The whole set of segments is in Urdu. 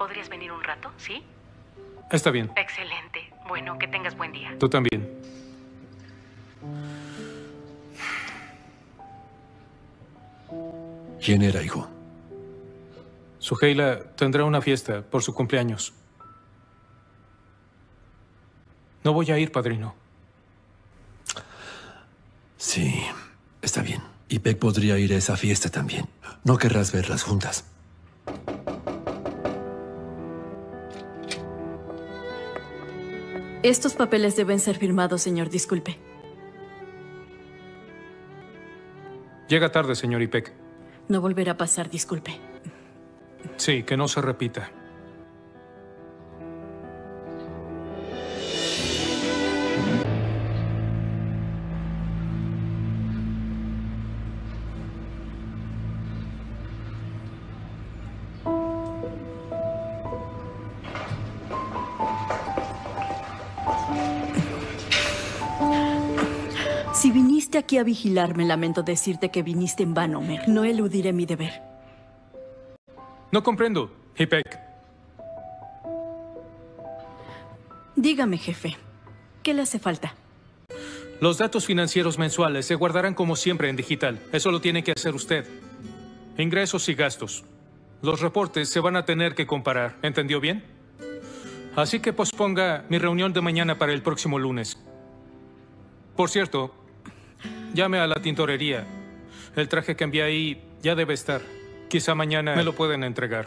¿Podrías venir un rato? ¿Sí? Está bien. Excelente. Bueno, que tengas buen día. Tú también. ¿Quién era, hijo? Suheila tendrá una fiesta por su cumpleaños. No voy a ir, padrino. Sí, está bien. Y Peck podría ir a esa fiesta también. No querrás verlas juntas. Estos papeles deben ser firmados, señor. Disculpe. Llega tarde, señor Ipek. No volverá a pasar, disculpe. Sí, que no se repita. Si viniste aquí a vigilarme, lamento decirte que viniste en vano, Mer. No eludiré mi deber. No comprendo, Ipek. Dígame, jefe, ¿qué le hace falta? Los datos financieros mensuales se guardarán como siempre en digital. Eso lo tiene que hacer usted. Ingresos y gastos. Los reportes se van a tener que comparar. ¿Entendió bien? Así que posponga mi reunión de mañana para el próximo lunes. Por cierto, llame a la tintorería. El traje que envié ahí ya debe estar. Quizá mañana me lo pueden entregar.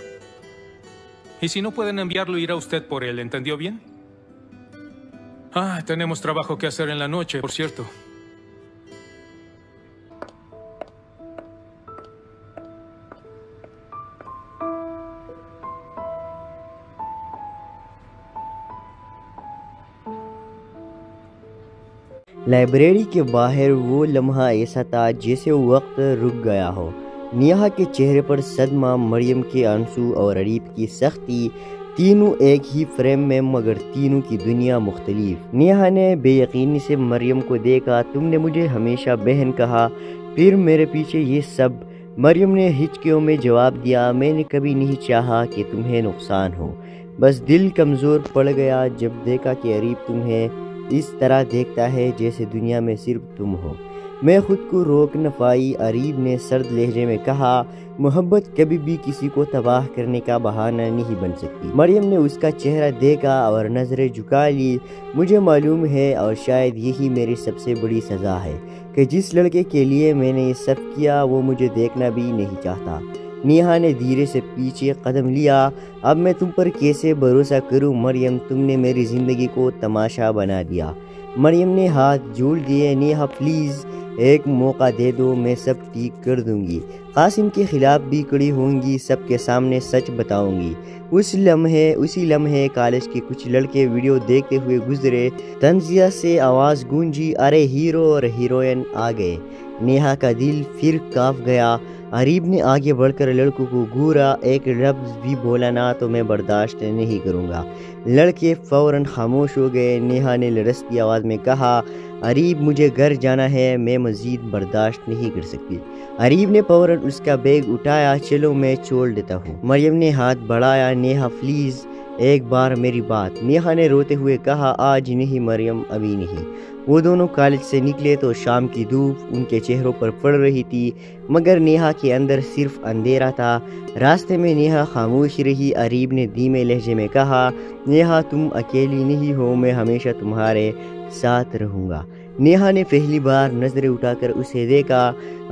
Y si no pueden enviarlo, irá usted por él. ¿Entendió bien? Ah, tenemos trabajo que hacer en la noche, por cierto. Library کے باہر وہ لمحہ ایسا تھا جیسے وقت رک گیا ہو۔ نیہا کے چہرے پر صدمہ، مریم کے آنسو اور اریب کی سختی، تینوں ایک ہی فریم میں مگر تینوں کی دنیا مختلف۔ نیہا نے بے یقینی سے مریم کو دیکھا۔ تم نے مجھے ہمیشہ بہن کہا، پھر میرے پیچھے یہ سب۔ مریم نے ہچکیوں میں جواب دیا، میں نے کبھی نہیں چاہا کہ تمہیں نقصان ہو، بس دل کمزور پڑ گیا جب دیکھا کہ اریب تمہیں اس طرح دیکھتا ہے جیسے دنیا میں صرف تم ہو۔ میں خود کو روک نہ پائی۔ اریب نے سرد لہجے میں کہا، محبت کبھی بھی کسی کو تباہ کرنے کا بہانہ نہیں بن سکتی۔ مریم نے اس کا چہرہ دیکھا اور نظریں جھکا لی۔ مجھے معلوم ہے اور شاید یہی میری سب سے بڑی سزا ہے کہ جس لڑکے کے لیے میں نے یہ سب کیا وہ مجھے دیکھنا بھی نہیں چاہتا۔ نیہا نے دھیرے سے پیچھے قدم لیا۔ اب میں تم پر کیسے بھروسہ کروں مریم، تم نے میری زندگی کو تماشا بنا دیا۔ مریم نے ہاتھ جوڑ دیے۔ نیہا پلیز ایک موقع دے دو، میں سب ٹھیک کر دوں گی۔ قاسم کے خلاف بھی کڑی ہوں گی، سب کے سامنے سچ بتاؤں گی۔ اسی لمحے کالج کے کچھ لڑکے ویڈیو دیکھتے ہوئے گزرے۔ تنزیہ سے آواز گونجی، ارے ہیرو اور ہیروئن آ گئے۔ نیہا کا دل پھر کانپ گیا۔ اریب نے آگے بڑھ کر لڑکوں کو گھورا، ایک لفظ بھی بولا نہ تو میں برداشت نہیں کروں گا۔ لڑکے فوراً خاموش ہو گئے۔ نیہا نے لرزتی آواز میں کہا، اریب مجھے گھر جانا ہے، میں مزید برداشت نہیں کر سکتی۔ اریب نے فوراً اس کا بیگ اٹھایا، چلو میں چھوڑ دیتا ہوں۔ مریم نے ہاتھ بڑھایا، نیہا پلیز ایک بار میری بات۔ نیہا نے روتے ہوئے کہا، آج نہیں مریم، ابھی نہیں۔ وہ دونوں کالج سے نکلے تو شام کی دھوپ ان کے چہروں پر پڑ رہی تھی، مگر نیہا کے اندر صرف اندھیرا تھا۔ راستے میں نیہا خاموش رہی۔ اریب نے دھیمے لہجے میں کہا، نیہا تم اکیلی نہیں ہو، میں ہمیشہ تمہارے ساتھ رہوں گا۔ نیہا نے پہلی بار نظریں اٹھا کر اسے دیکھا،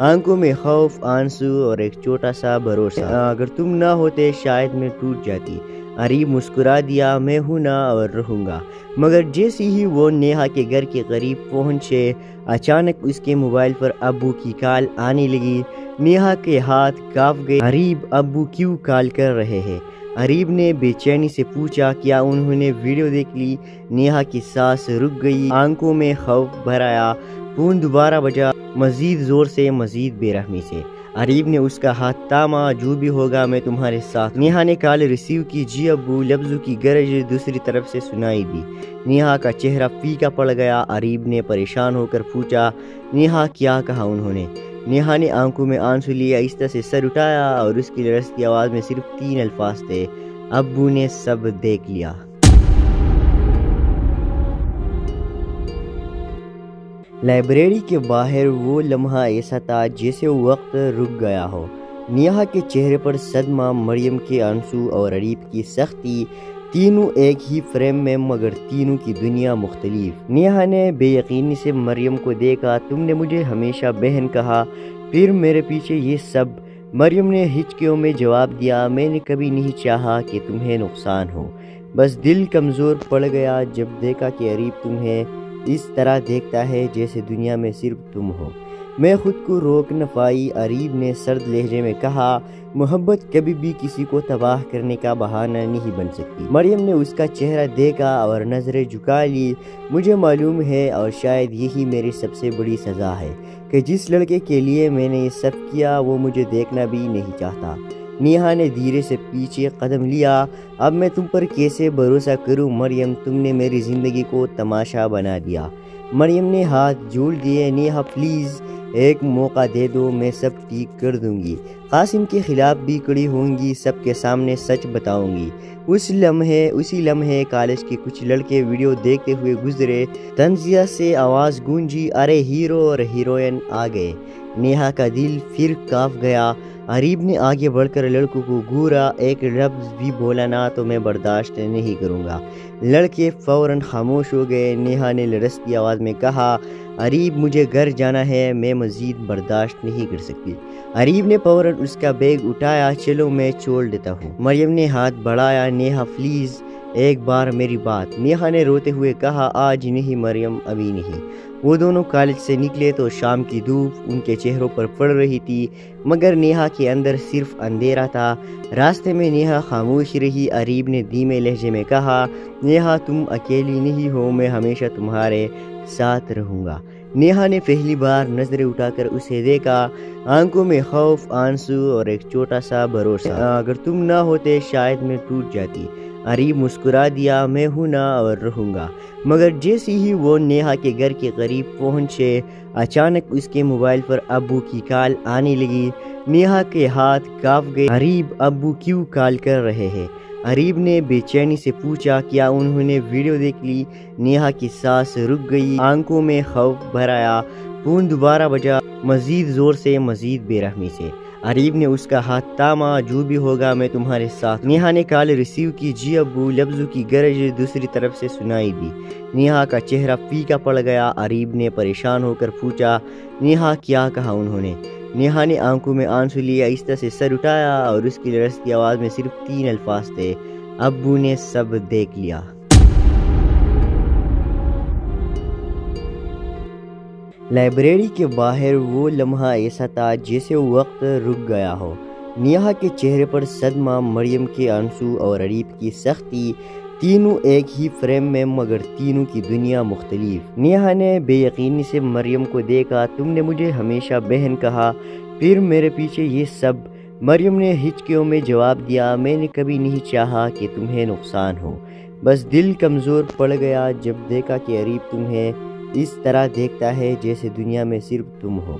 آنکھوں میں خوف، آنسو اور ایک چھوٹا سا بھروسہ۔ اگر تم نہ ہوتے شاید میں ٹوٹ جاتی۔ اریب مسکرا دیا، میں ہوں نا اور رہوں گا۔ مگر جیسے ہی وہ نیہا کے گھر کے قریب پہنچے، اچانک اس کے موبائل پر ابو کی کال آنے لگی۔ نیہا کے ہاتھ کانپ گئے۔ اریب ابو کیوں کال کر رہے ہیں؟ اریب نے بے چینی سے پوچھا، کیا انہوں نے ویڈیو دیکھ لی؟ نیہا کی سانس رک گئی، آنکھوں میں خوف بھر آیا۔ فون دوبارہ بجا، مزید زور سے، مزید بے رحمی سے۔ اریب نے اس کا ہاتھ تھاما، جو بھی ہوگا میں تمہارے ساتھ۔ نیہا نے کال ریسیو کی، جی ابو، لفظوں کی گرج دوسری طرف سے سنائی دی۔ نیہا کا چہرہ پھیکا پڑ گیا۔ اریب نے پریشان ہو کر پوچھا، نیہا کیا کہا انہوں نے؟ نیہا نے آنکھوں میں آنسو لیے، آہستہ سے سر اٹھایا اور اس کی لرزتی آواز میں صرف 3 الفاظ تھے، ابو نے سب دیکھ لیا۔ لائبریری کے باہر وہ لمحہ ایسا تھا جیسے وقت رک گیا ہو۔ نیہا کے چہرے پر صدمہ، مریم کے آنسو اور اریب کی سختی، تینوں ایک ہی فریم میں مگر تینوں کی دنیا مختلف۔ نیہا نے بے یقینی سے مریم کو دیکھا۔ تم نے مجھے ہمیشہ بہن کہا، پھر میرے پیچھے یہ سب؟ مریم نے ہچکیوں میں جواب دیا، میں نے کبھی نہیں چاہا کہ تمہیں نقصان ہو، بس دل کمزور پڑ گیا جب دیکھا کہ اریب تمہیں اس طرح دیکھتا ہے جیسے دنیا میں صرف تم ہو۔ میں خود کو روک نہ پائی۔ اریب نے سرد لہجے میں کہا، محبت کبھی بھی کسی کو تباہ کرنے کا بہانہ نہیں بن سکتی۔ مریم نے اس کا چہرہ دیکھا اور نظریں جھکا لی۔ مجھے معلوم ہے اور شاید یہی میری سب سے بڑی سزا ہے کہ جس لڑکے کے لیے میں نے یہ سب کیا وہ مجھے دیکھنا بھی نہیں چاہتا۔ نیہا نے دھیرے سے پیچھے قدم لیا۔ اب میں تم پر کیسے بھروسہ کروں مریم، تم نے میری زندگی کو تماشا بنا دیا۔ مریم نے ہاتھ جوڑ دیے۔ نیہا پلیز ایک موقع دے دو، میں سب ٹھیک کر دوں گی۔ قاسم کے خلاف بھی کڑی ہوں گی، سب کے سامنے سچ بتاؤں گی۔ اسی لمحے کالج کے کچھ لڑکے ویڈیو دیکھتے ہوئے گزرے۔ تنزیہ سے آواز گونجی، ارے ہیرو اور ہیروئن آ گئے۔ نیہا کا دل پھر کانپ گیا۔ اریب نے آگے بڑھ کر لڑکوں کو گھورا، ایک لفظ بھی بولا نہ تو میں برداشت نہیں کروں گا۔ لڑکے فوراً خاموش ہو گئے۔ نیہا نے لرزتی آواز میں کہا، اریب مجھے گھر جانا ہے، میں مزید برداشت نہیں کر سکتی۔ اریب نے فوراً اس کا بیگ اٹھایا، چلو میں چھوڑ دیتا ہوں۔ مریم نے ہاتھ بڑھایا، نیہا پلیز ایک بار میری بات۔ نیہا نے روتے ہوئے کہا، آج نہیں مریم، ابھی نہیں۔ وہ دونوں کالج سے نکلے تو شام کی دھوپ ان کے چہروں پر پڑ رہی تھی، مگر نیہا کے اندر صرف اندھیرا تھا۔ راستے میں نیہا خاموش رہی۔ اریب نے دھیمے لہجے میں کہا، نیہا تم اکیلی نہیں ہو، میں ہمیشہ تمہارے ساتھ رہوں گا۔ نیہا نے پہلی بار نظریں اٹھا کر اسے دیکھا، آنکھوں میں خوف، آنسو اور ایک چھوٹا سا بھروسہ۔ اگر تم نہ ہوتے شاید میں ٹوٹ جاتی۔ اریب مسکرا دیا، میں ہوں نا اور رہوں گا۔ مگر جیسے ہی وہ نیہا کے گھر کے قریب پہنچے، اچانک اس کے موبائل پر ابو کی کال آنے لگی۔ نیہا کے ہاتھ کانپ گئے۔ اریب ابو کیوں کال کر رہے ہیں؟ اریب نے بے چینی سے پوچھا، کیا انہوں نے ویڈیو دیکھ لی؟ نیہا کی سانس رک گئی، آنکھوں میں خوف بھر آیا۔ فون دوبارہ بجا، مزید زور سے، مزید بے رحمی سے۔ اریب نے اس کا ہاتھ تھاما، جو بھی ہوگا میں تمہارے ساتھ۔ نیہا نے کال ریسیو کی، جی ابو، لفظوں کی گرج دوسری طرف سے سنائی دی۔ نیہا کا چہرہ پھیکا پڑ گیا۔ اریب نے پریشان ہو کر پوچھا، نیہا کیا کہا انہوں نے؟ نیہا نے آنکھوں میں آنسو لیے آہستہ سے سر اٹھایا اور اس کی لرزتی آواز میں صرف 3 الفاظ تھے، ابو نے سب دیکھ لیا۔ لائبریری کے باہر وہ لمحہ ایسا تھا جیسے وقت رک گیا ہو۔ نیہا کے چہرے پر صدمہ، مریم کے آنسو اور اریب کی سختی، تینوں ایک ہی فریم میں مگر تینوں کی دنیا مختلف۔ نیہا نے بے یقینی سے مریم کو دیکھا، تم نے مجھے ہمیشہ بہن کہا، پھر میرے پیچھے یہ سب؟ مریم نے ہچکیوں میں جواب دیا، میں نے کبھی نہیں چاہا کہ تمہیں نقصان ہو، بس دل کمزور پڑ گیا جب دیکھا کہ اریب تمہیں اس طرح دیکھتا ہے جیسے دنیا میں صرف تم ہو۔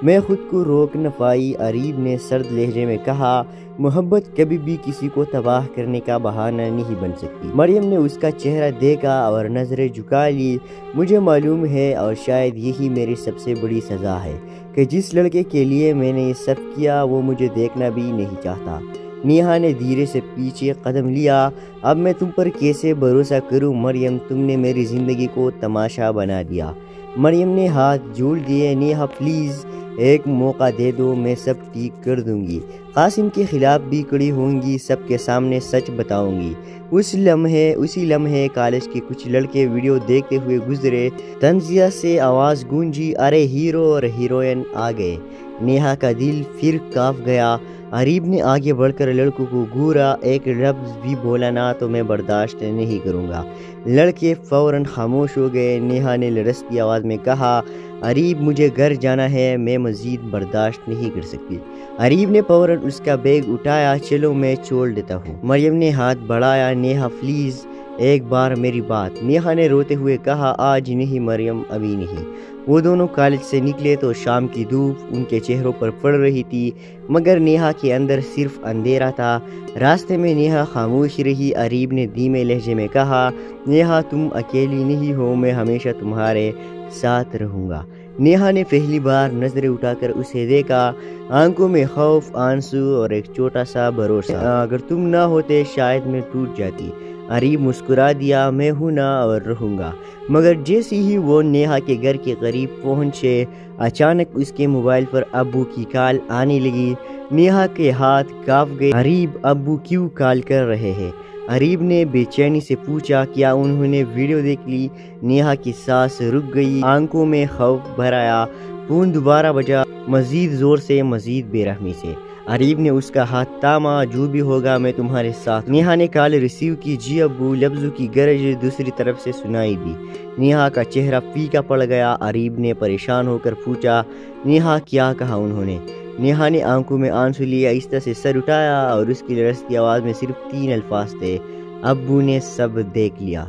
میں خود کو روک نہ پائی۔ اریب نے سرد لہجے میں کہا، محبت کبھی بھی کسی کو تباہ کرنے کا بہانہ نہیں بن سکتی۔ مریم نے اس کا چہرہ دیکھا اور نظریں جھکا لی۔ مجھے معلوم ہے اور شاید یہی میری سب سے بڑی سزا ہے کہ جس لڑکے کے لیے میں نے یہ سب کیا وہ مجھے دیکھنا بھی نہیں چاہتا۔ نیہا نے دھیرے سے پیچھے قدم لیا۔ اب میں تم پر کیسے بھروسہ کروں مریم، تم نے میری زندگی کو تماشا بنا دیا۔ مریم نے ہاتھ جوڑ دیے۔ نیہا پلیز ایک موقع دے دو، میں سب ٹھیک کر دوں گی۔ قاسم کے خلاف بھی کڑی ہوں گی، سب کے سامنے سچ بتاؤں گی۔ اسی لمحے کالج کے کچھ لڑکے ویڈیو دیکھتے ہوئے گزرے۔ تنزیہ سے آواز گونجی، ارے ہیرو اور ہیروئن آ گئے۔ نیہا کا دل پھر کانپ گیا۔ اریب نے آگے بڑھ کر لڑکوں کو گھورا، ایک لفظ بھی بولا نہ تو میں برداشت نہیں کروں گا۔ لڑکے فوراً خاموش ہو گئے۔ نیہا نے لرزتی آواز میں کہا، اریب مجھے گھر جانا ہے، میں مزید برداشت نہیں کر سکتی۔ اریب نے فوراً اس کا بیگ اٹھایا، چلو میں چھوڑ دیتا ہوں۔ مریم نے ہاتھ بڑھایا، نیہا پلیز ایک بار میری بات، نیہا نے روتے ہوئے کہا۔ آج نہیں مریم، ابھی نہیں۔ وہ دونوں کالج سے نکلے تو شام کی دھوپ ان کے چہروں پر پڑ رہی تھی، مگر نیہا کے اندر صرف اندھیرا تھا۔ راستے میں نیہا خاموش رہی۔ اریب نے دھیمے لہجے میں کہا، نیہا تم اکیلی نہیں ہو، میں ہمیشہ تمہارے ساتھ رہوں گا۔ نیہا نے پہلی بار نظریں اٹھا کر اسے دیکھا، آنکھوں میں خوف، آنسو اور ایک چھوٹا سا بھروسہ۔ اگر تم نہ ہوتے شاید میں ٹوٹ جاتی۔ اریب مسکرا دیا، میں ہوں نا اور رہوں گا۔ مگر جیسے ہی وہ نیہا کے گھر کے قریب پہنچے، اچانک اس کے موبائل پر ابو کی کال آنے لگی۔ نیہا کے ہاتھ کانپ گئے۔ اریب، ابو کیوں کال کر رہے ہیں؟ اریب نے بے چینی سے پوچھا۔ کیا انہوں نے ویڈیو دیکھ لی؟ نیہا کی سانس رک گئی، آنکھوں میں خوف بھر آیا۔ فون دوبارہ بجا، مزید زور سے، مزید بے رحمی سے۔ اریب نے اس کا ہاتھ تھاما، جو بھی ہوگا میں تمہارے ساتھ۔ نیہا نے کال ریسیو کی۔ جی ابو، لفظوں کی گرج دوسری طرف سے سنائی دی۔ نیہا کا چہرہ پھیکا پڑ گیا۔ اریب نے پریشان ہو کر پوچھا، نیہا کیا کہا انہوں نے؟ نیہا نے آنکھوں میں آنسو لیے آہستہ سے سر اٹھایا اور اس کی لرزتی آواز میں صرف 3 الفاظ تھے، ابو نے سب دیکھ لیا۔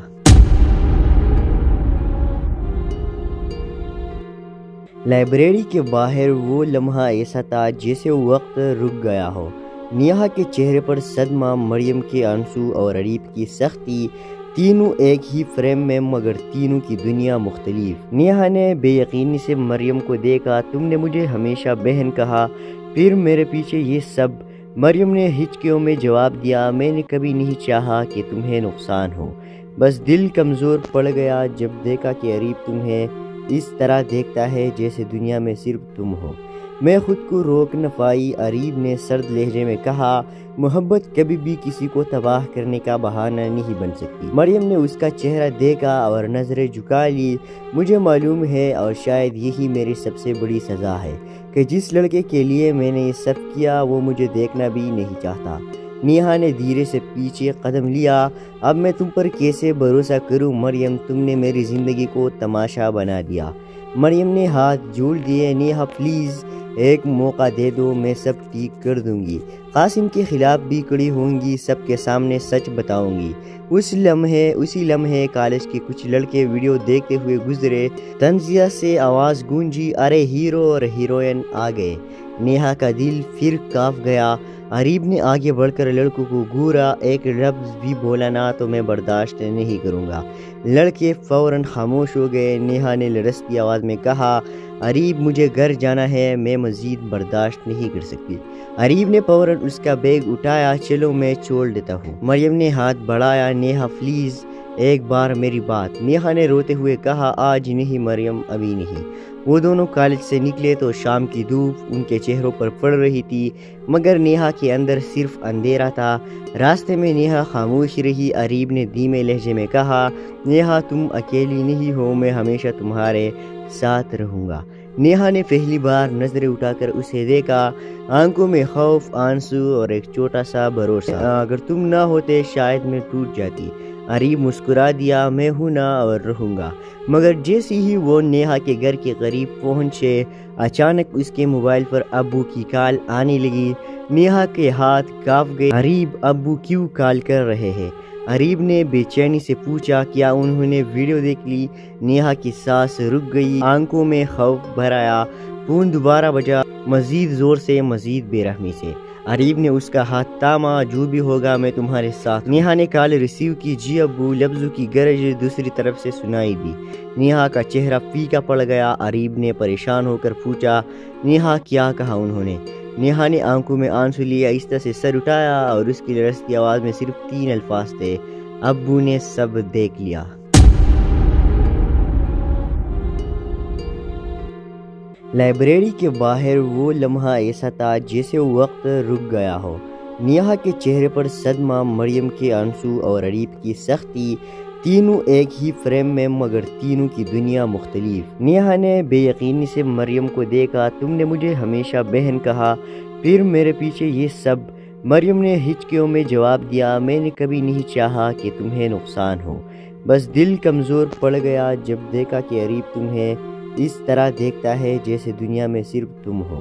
لائبریری کے باہر وہ لمحہ ایسا تھا جیسے وقت رک گیا ہو۔ نیہا کے چہرے پر صدمہ، مریم کے آنسو اور اریب کی سختی، تینوں ایک ہی فریم میں مگر تینوں کی دنیا مختلف۔ نیہا نے بے یقینی سے مریم کو دیکھا۔ تم نے مجھے ہمیشہ بہن کہا، پھر میرے پیچھے یہ سب؟ مریم نے ہچکیوں میں جواب دیا، میں نے کبھی نہیں چاہا کہ تمہیں نقصان ہو، بس دل کمزور پڑ گیا جب دیکھا کہ اریب تمہیں اس طرح دیکھتا ہے جیسے دنیا میں صرف تم ہو۔ میں خود کو روک نہ پائی۔ اریب نے سرد لہجے میں کہا، محبت کبھی بھی کسی کو تباہ کرنے کا بہانہ نہیں بن سکتی۔ مریم نے اس کا چہرہ دیکھا اور نظریں جھکا لی۔ مجھے معلوم ہے اور شاید یہی میری سب سے بڑی سزا ہے کہ جس لڑکے کے لیے میں نے یہ سب کیا وہ مجھے دیکھنا بھی نہیں چاہتا۔ نیہا نے دھیرے سے پیچھے قدم لیا۔ اب میں تم پر کیسے بھروسہ کروں مریم؟ تم نے میری زندگی کو تماشا بنا دیا۔ مریم نے ہاتھ جوڑ دیے۔ نیہا پلیز ایک موقع دے دو، میں سب ٹھیک کر دوں گی۔ قاسم کے خلاف بھی کڑی ہوں گی، سب کے سامنے سچ بتاؤں گی۔ اسی لمحے کالج کے کچھ لڑکے ویڈیو دیکھتے ہوئے گزرے۔ تنزیہ سے آواز گونجی، ارے ہیرو اور ہیروئن آ گئے۔ نیہا کا دل پھر کانپ گیا۔ اریب نے آگے بڑھ کر لڑکوں کو گھورا، ایک لفظ بھی بولا نہ تو میں برداشت نہیں کروں گا۔ لڑکے فوراً خاموش ہو گئے۔ نیہا نے لرزتی آواز میں کہا، اریب مجھے گھر جانا ہے، میں مزید برداشت نہیں کر سکتی۔ اریب نے فوراً اس کا بیگ اٹھایا، چلو میں چھوڑ دیتا ہوں۔ مریم نے ہاتھ بڑھایا، نیہا پلیز ایک بار میری بات، نیہا نے روتے ہوئے کہا۔ آج نہیں مریم، ابھی نہیں۔ وہ دونوں کالج سے نکلے تو شام کی دھوپ ان کے چہروں پر پڑ رہی تھی، مگر نیہا کے اندر صرف اندھیرا تھا۔ راستے میں نیہا خاموش رہی۔ اریب نے دھیمے لہجے میں کہا، نیہا تم اکیلی نہیں ہو، میں ہمیشہ تمہارے ساتھ رہوں گا۔ نیہا نے پہلی بار نظریں اٹھا کر اسے دیکھا، آنکھوں میں خوف، آنسو اور ایک چھوٹا سا بھروسہ۔ اگر تم نہ ہوتے شاید میں ٹوٹ جاتی۔ اریب مسکرا دیا، میں ہوں نا اور رہوں گا۔ مگر جیسے ہی وہ نیہا کے گھر کے قریب پہنچے، اچانک اس کے موبائل پر ابو کی کال آنے لگی۔ نیہا کے ہاتھ کانپ گئے۔ اریب، ابو کیوں کال کر رہے ہیں؟ اریب نے بے چینی سے پوچھا۔ کیا انہوں نے ویڈیو دیکھ لی؟ نیہا کی سانس رک گئی، آنکھوں میں خوف بھر آیا۔ فون دوبارہ بجا، مزید زور سے، مزید بے رحمی سے۔ اریب نے اس کا ہاتھ تھاما، جو بھی ہوگا میں تمہارے ساتھ۔ نیہا نے کال ریسیو کی۔ جی ابو، لفظوں کی گرج دوسری طرف سے سنائی دی۔ نیہا کا چہرہ پھیکا پڑ گیا۔ اریب نے پریشان ہو کر پوچھا، نیہا کیا کہا انہوں نے؟ نیہا نے آنکھوں میں آنسو لیے آہستہ سے سر اٹھایا اور اس کی لرزتی آواز میں صرف 3 الفاظ تھے، ابو نے سب دیکھ لیا۔ لائبریری کے باہر وہ لمحہ ایسا تھا جیسے وقت رک گیا ہو۔ نیہا کے چہرے پر صدمہ، مریم کے آنسو اور اریب کی سختی، تینوں ایک ہی فریم میں مگر تینوں کی دنیا مختلف۔ نیہا نے بے یقینی سے مریم کو دیکھا۔ تم نے مجھے ہمیشہ بہن کہا، پھر میرے پیچھے یہ سب؟ مریم نے ہچکیوں میں جواب دیا، میں نے کبھی نہیں چاہا کہ تمہیں نقصان ہو، بس دل کمزور پڑ گیا جب دیکھا کہ اریب تمہیں اس طرح دیکھتا ہے جیسے دنیا میں صرف تم ہو۔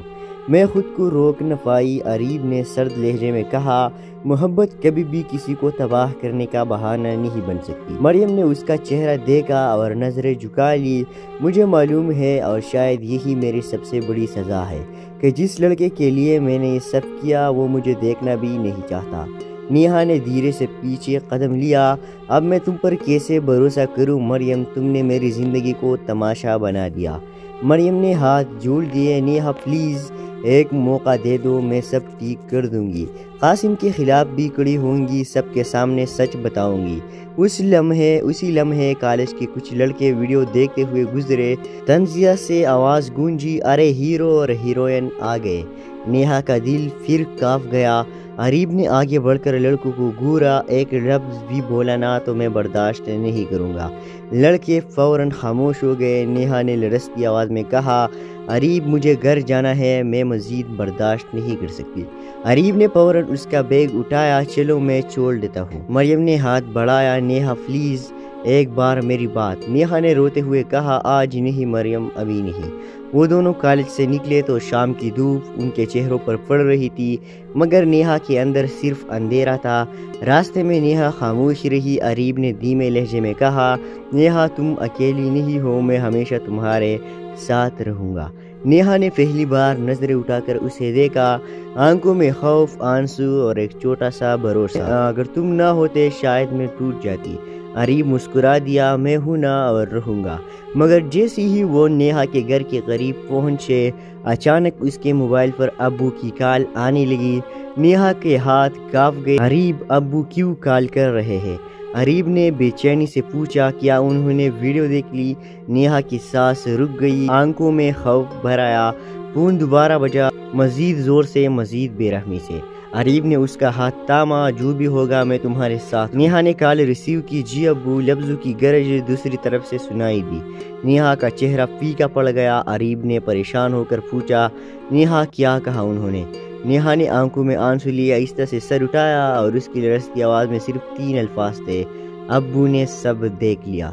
میں خود کو روک نہ پائی۔ اریب نے سرد لہجے میں کہا، محبت کبھی بھی کسی کو تباہ کرنے کا بہانہ نہیں بن سکتی۔ مریم نے اس کا چہرہ دیکھا اور نظریں جھکا لی۔ مجھے معلوم ہے اور شاید یہی میری سب سے بڑی سزا ہے کہ جس لڑکے کے لیے میں نے یہ سب کیا وہ مجھے دیکھنا بھی نہیں چاہتا۔ نیہا نے دھیرے سے پیچھے قدم لیا۔ اب میں تم پر کیسے بھروسہ کروں مریم، تم نے میری زندگی کو تماشا بنا دیا۔ مریم نے ہاتھ جوڑ دیے۔ نیہا پلیز ایک موقع دے دو، میں سب ٹھیک کر دوں گی۔ قاسم کے خلاف بھی کڑی ہوں گی، سب کے سامنے سچ بتاؤں گی۔ اسی لمحے کالج کے کچھ لڑکے ویڈیو دیکھتے ہوئے گزرے۔ تنزیہ سے آواز گونجی، ارے ہیرو اور ہیروئن آ گئے۔ نیہا کا دل پھر کانپ گیا۔ اریب نے آگے بڑھ کر لڑکوں کو گھورا، ایک لفظ بھی بولا نہ تو میں برداشت نہیں کروں گا۔ لڑکے فوراً خاموش ہو گئے۔ نیہا نے لرزتی آواز میں کہا، اریب مجھے گھر جانا ہے، میں مزید برداشت نہیں کر سکتی۔ اریب نے فوراً اس کا بیگ اٹھایا، چلو میں چھوڑ دیتا ہوں۔ مریم نے ہاتھ بڑھایا، نیہا پلیز ایک بار میری بات۔ نیہا نے روتے ہوئے کہا، آج نہیں مریم، ابھی نہیں۔ وہ دونوں کالج سے نکلے تو شام کی دھوپ ان کے چہروں پر پڑ رہی تھی، مگر نیہا کے اندر صرف اندھیرا تھا۔ راستے میں نیہا خاموش رہی۔ اریب نے دھیمے لہجے میں کہا، نیہا تم اکیلی نہیں ہو، میں ہمیشہ تمہارے ساتھ رہوں گا۔ نیہا نے پہلی بار نظریں اٹھا کر اسے دیکھا، آنکھوں میں خوف، آنسو اور ایک چھوٹا سا بھروسہ۔ اگر تم نہ ہوتے شاید میں ٹوٹ جاتی۔ اریب مسکرا دیا، میں ہوں نا اور رہوں گا۔ مگر جیسے ہی وہ نیہا کے گھر کے قریب پہنچے، اچانک اس کے موبائل پر ابو کی کال آنے لگی۔ نیہا کے ہاتھ کانپ گئے۔ اریب ابو کیوں کال کر رہے ہیں؟ اریب نے بے چینی سے پوچھا، کیا انہوں نے ویڈیو دیکھ لی؟ نیہا کی سانس رک گئی، آنکھوں میں خوف بھر آیا۔ فون دوبارہ بجا، مزید زور سے، مزید بے رحمی سے۔ اریب نے اس کا ہاتھ تھاما، جو بھی ہوگا میں تمہارے ساتھ۔ نیہا نے کال ریسیو کی، جی ابو، لفظوں کی گرج دوسری طرف سے سنائی دی۔ نیہا کا چہرہ پھیکا پڑ گیا۔ اریب نے پریشان ہو کر پوچھا، نیہا کیا کہا انہوں نے؟ نیہا نے آنکھوں میں آنسو لیے، آہستہ سے سر اٹھایا اور اس کی لرزتی آواز میں صرف 3 الفاظ تھے، ابو نے سب دیکھ لیا۔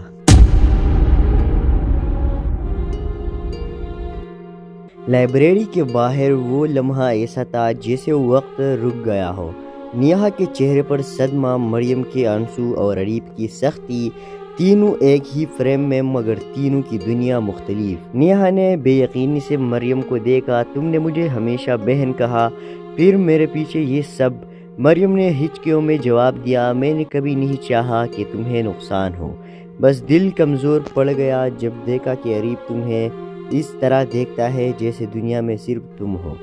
لائبریری کے باہر وہ لمحہ ایسا تھا جیسے وقت رک گیا ہو۔ نیہا کے چہرے پر صدمہ، مریم کے آنسو اور اریب کی سختی، تینوں ایک ہی فریم میں مگر تینوں کی دنیا مختلف۔ نیہا نے بے یقینی سے مریم کو دیکھا، تم نے مجھے ہمیشہ بہن کہا، پھر میرے پیچھے یہ سب۔ مریم نے ہچکیوں میں جواب دیا، میں نے کبھی نہیں چاہا کہ تمہیں نقصان ہو، بس دل کمزور پڑ گیا جب دیکھا کہ اریب تمہیں اس طرح دیکھتا ہے جیسے دنیا میں صرف تم ہو۔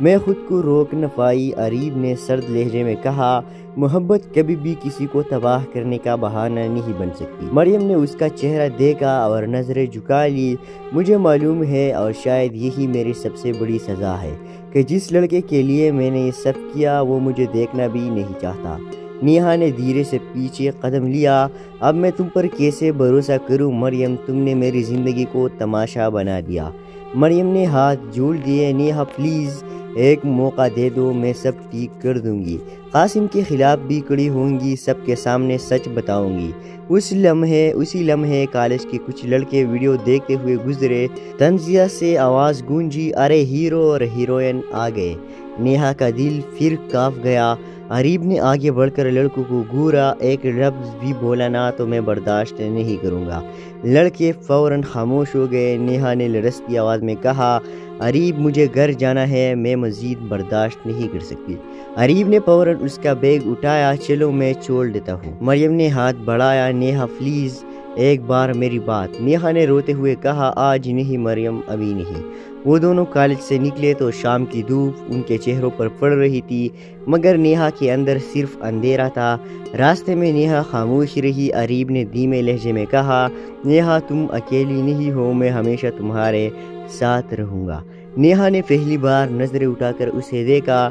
میں خود کو روک نہ پائی۔ اریب نے سرد لہجے میں کہا، محبت کبھی بھی کسی کو تباہ کرنے کا بہانہ نہیں بن سکتی۔ مریم نے اس کا چہرہ دیکھا اور نظریں جھکا لی۔ مجھے معلوم ہے اور شاید یہی میری سب سے بڑی سزا ہے کہ جس لڑکے کے لیے میں نے یہ سب کیا وہ مجھے دیکھنا بھی نہیں چاہتا۔ نیہا نے دھیرے سے پیچھے قدم لیا۔ اب میں تم پر کیسے بھروسہ کروں مریم، تم نے میری زندگی کو تماشا بنا دیا۔ مریم نے ہاتھ جوڑ دیے۔ نیہا پلیز ایک موقع دے دو، میں سب ٹھیک کر دوں گی۔ قاسم کے خلاف بھی کڑی ہوں گی، سب کے سامنے سچ بتاؤں گی۔ اسی لمحے کالج کے کچھ لڑکے ویڈیو دیکھتے ہوئے گزرے۔ تنزیہ سے آواز گونجی، ارے ہیرو اور ہیروئن آ گئے۔ نیہا کا دل پھر کانپ گیا۔ اریب نے آگے بڑھ کر لڑکوں کو گھورا، ایک لفظ بھی بولا نہ تو میں برداشت نہیں کروں گا۔ لڑکے فوراً خاموش ہو گئے۔ نیہا نے لرزتی آواز میں کہا، اریب مجھے گھر جانا ہے، میں مزید برداشت نہیں کر سکتی۔ اریب نے فوراً اس کا بیگ اٹھایا، چلو میں چھوڑ دیتا ہوں۔ مریم نے ہاتھ بڑھایا، نیہا پلیز ایک بار میری بات۔ نیہا نے روتے ہوئے کہا، آج نہیں مریم، ابھی نہیں۔ وہ دونوں کالج سے نکلے تو شام کی دھوپ ان کے چہروں پر پڑ رہی تھی، مگر نیہا کے اندر صرف اندھیرا تھا۔ راستے میں نیہا خاموش رہی۔ اریب نے دھیمے لہجے میں کہا، نیہا تم اکیلی نہیں ہو، میں ہمیشہ تمہارے ساتھ رہوں گا۔ نیہا نے پہلی بار نظریں اٹھا کر اسے دیکھا،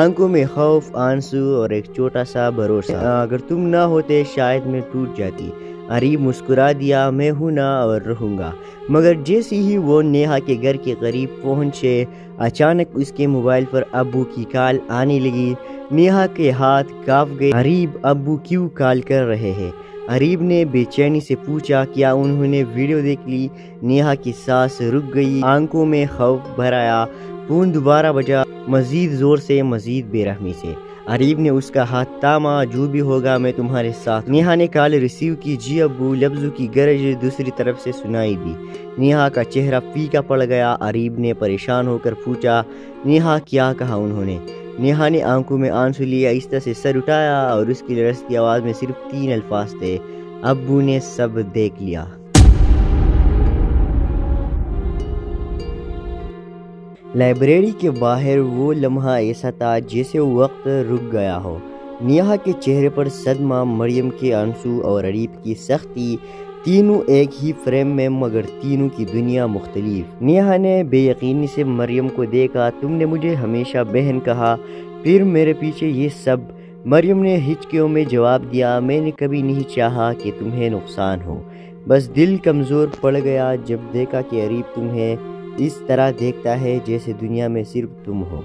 آنکھوں میں خوف، آنسو اور ایک چھوٹا سا بھروسہ۔ اگر تم نہ ہوتے شاید میں ٹوٹ جاتی۔ اریب مسکرا دیا، میں ہوں نا اور رہوں گا۔ مگر جیسے ہی وہ نیہا کے گھر کے قریب پہنچے، اچانک اس کے موبائل پر ابو کی کال آنے لگی۔ نیہا کے ہاتھ کانپ گئے۔ اریب ابو کیوں کال کر رہے ہیں؟ اریب نے بے چینی سے پوچھا، کیا انہوں نے ویڈیو دیکھ لی؟ نیہا کی سانس رک گئی، آنکھوں میں خوف بھر آیا۔ فون دوبارہ بجا، مزید زور سے، مزید بے رحمی سے۔ عریب نے اس کا ہاتھ تاما، جو بھی ہوگا میں تمہارے ساتھ۔ نیہا نے کال ریسیو کی۔ جی ابو، لفظوں کی گرج دوسری طرف سے سنائی دی۔ نیہا کا چہرہ پھیکا پڑ گیا۔ عریب نے پریشان ہو کر پوچھا، نیہا کیا کہا انہوں نے؟ نیہا نے آنکھوں میں آنسو لیے، آہستہ سے سر اٹھایا اور اس کی لرزتی آواز میں صرف 3 الفاظ تھے، ابو نے سب دیکھ لیا۔ لائبریری کے باہر وہ لمحہ ایسا تھا جیسے وقت رک گیا ہو۔ نیہا کے چہرے پر صدمہ، مریم کے آنسو اور عریب کی سختی، تینوں ایک ہی فریم میں مگر تینوں کی دنیا مختلف۔ نیہا نے بے یقینی سے مریم کو دیکھا۔ تم نے مجھے ہمیشہ بہن کہا، پھر میرے پیچھے یہ سب؟ مریم نے ہچکیوں میں جواب دیا، میں نے کبھی نہیں چاہا کہ تمہیں نقصان ہو، بس دل کمزور پڑ گیا جب دیکھا کہ عریب تمہیں اس طرح دیکھتا ہے جیسے دنیا میں صرف تم ہو۔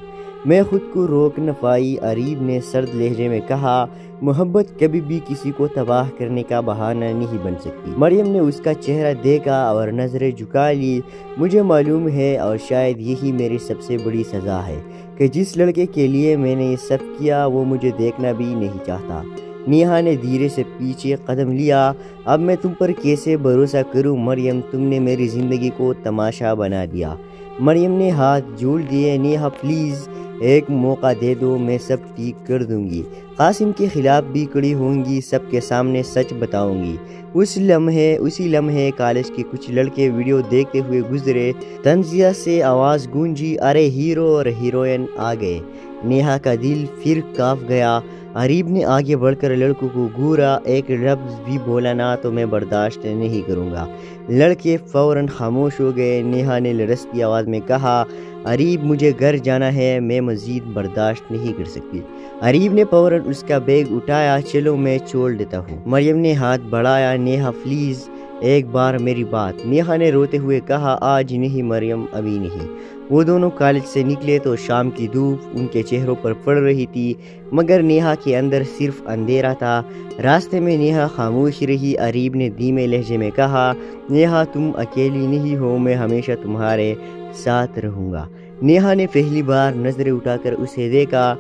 میں خود کو روک نہ پائی۔ عریب نے سرد لہجے میں کہا، محبت کبھی بھی کسی کو تباہ کرنے کا بہانہ نہیں بن سکتی۔ مریم نے اس کا چہرہ دیکھا اور نظریں جھکا لی۔ مجھے معلوم ہے اور شاید یہی میری سب سے بڑی سزا ہے کہ جس لڑکے کے لیے میں نے یہ سب کیا وہ مجھے دیکھنا بھی نہیں چاہتا۔ نیہا نے دھیرے سے پیچھے قدم لیا۔ اب میں تم پر کیسے بھروسہ کروں مریم؟ تم نے میری زندگی کو تماشا بنا دیا۔ مریم نے ہاتھ جوڑ دیے۔ نیہا پلیز ایک موقع دے دو، میں سب ٹھیک کر دوں گی۔ قاسم کے خلاف بھی کڑی ہوں گی، سب کے سامنے سچ بتاؤں گی۔ اسی لمحے کالج کے کچھ لڑکے ویڈیو دیکھتے ہوئے گزرے۔ تنزیہ سے آواز گونجی، ارے ہیرو اور ہیروئن آ گئے۔ نیہا کا دل پھر کانپ گیا۔ عریب نے آگے بڑھ کر لڑکوں کو گھورا، ایک لفظ بھی بولا نہ تو میں برداشت نہیں کروں گا۔ لڑکے فوراً خاموش ہو گئے۔ نیہا نے لرزتی آواز میں کہا، عریب مجھے گھر جانا ہے، میں مزید برداشت نہیں کر سکتی۔ عریب نے فوراً اس کا بیگ اٹھایا، چلو میں چھوڑ دیتا ہوں۔ مریم نے ہاتھ بڑھایا، نیہا پلیز ایک بار میری بات۔ نیہا نے روتے ہوئے کہا، آج نہیں مریم، ابھی نہیں۔ وہ دونوں کالج سے نکلے تو شام کی دھوپ ان کے چہروں پر پڑ رہی تھی، مگر نیہا کے اندر صرف اندھیرا تھا۔ راستے میں نیہا خاموش رہی۔ عریب نے دھیمے لہجے میں کہا، نیہا تم اکیلی نہیں ہو، میں ہمیشہ تمہارے ساتھ رہوں گا۔ نیہا نے پہلی بار نظریں اٹھا کر اسے دیکھا،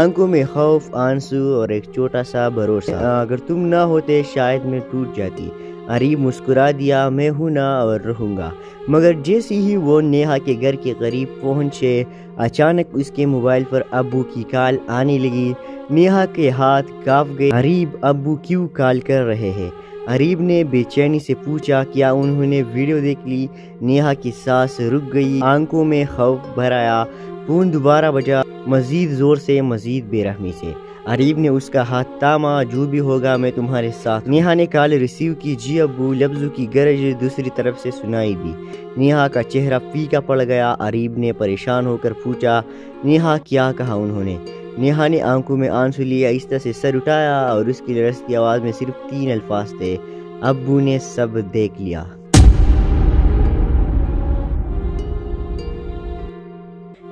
آنکھوں میں خوف، آنسو اور ایک چھوٹا سا بھروسہ۔ اگر تم نہ ہوتے شاید میں ٹوٹ جاتی۔ عریب مسکرا دیا، میں ہوں نا اور رہوں گا۔ مگر جیسے ہی وہ نیہا کے گھر کے قریب پہنچے، اچانک اس کے موبائل پر ابو کی کال آنے لگی۔ نیہا کے ہاتھ کانپ گئے۔ عریب، ابو کیوں کال کر رہے ہیں؟ عریب نے بے چینی سے پوچھا، کیا انہوں نے ویڈیو دیکھ لی؟ نیہا کی سانس رک گئی، آنکھوں میں خوف بھر آیا۔ فون دوبارہ بجا، مزید زور سے، مزید بے رحمی سے۔ عریب نے اس کا ہاتھ تاما، جو بھی ہوگا میں تمہارے ساتھ۔ نیہا نے کال ریسیو کی۔ جی ابو، لفظوں کی گرج دوسری طرف سے سنائی دی۔ نیہا کا چہرہ پھیکا پڑ گیا۔ عریب نے پریشان ہو کر پوچھا، نیہا کیا کہا انہوں نے؟ نیہا نے آنکھوں میں آنسو لیے، آہستہ سے سر اٹھایا اور اس کی لرزتی آواز میں صرف 3 الفاظ تھے، ابو نے سب دیکھ لیا۔